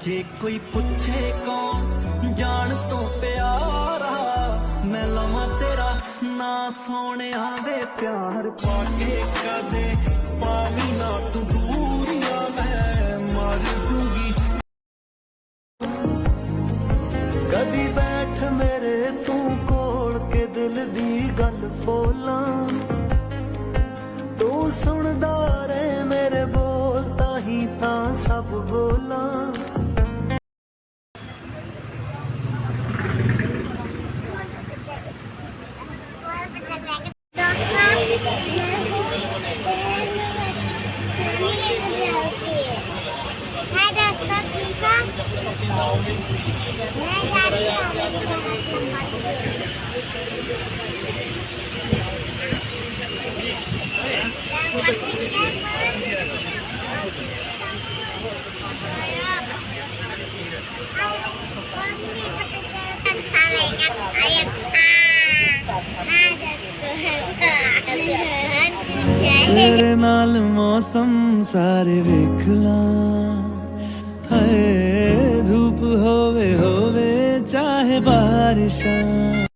जे कोई पूछे कौन जान तो प्यारा, मैं लवा तेरा ना सोने वे प्यार पाके कदे पावी ना तू दूरिया, मैं मर दूंगी। कदी बैठ मेरे तू कोल के दिल दी गल बोला, तू सुनदा रे मेरे बोल ताही तां सब बोला। तेरे नाल मौसम सारे वेख ला, धूप होवे चाहे बारिशां।